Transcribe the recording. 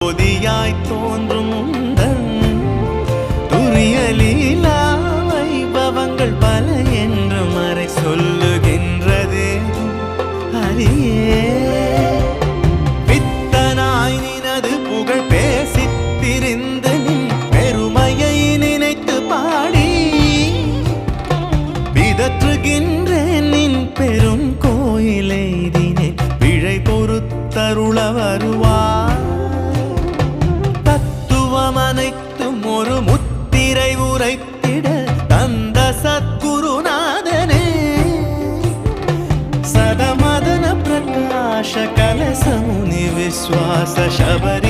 பொதியாய் தோன்றும் உந்தன் துரிய லீலா வைபவங்கள் பல என்று மறை சொல்லுகின்றதே அறியே வித்தனாய் நினது புகழ் பேசித் திரிந்த நின் பெருமையை நினைத்து பாடி பிதற்றுகின்றேன் நின் பெரும் கோயிலை தினேன் விழை பொறுத்தருள வருவார் தத்துவம் அனைத்தும் ஒரு முத்திரை உரைத்திட தந்த சத்குருநாதனே सदमदन प्रकाश कलसमुनि विश्वास शबरी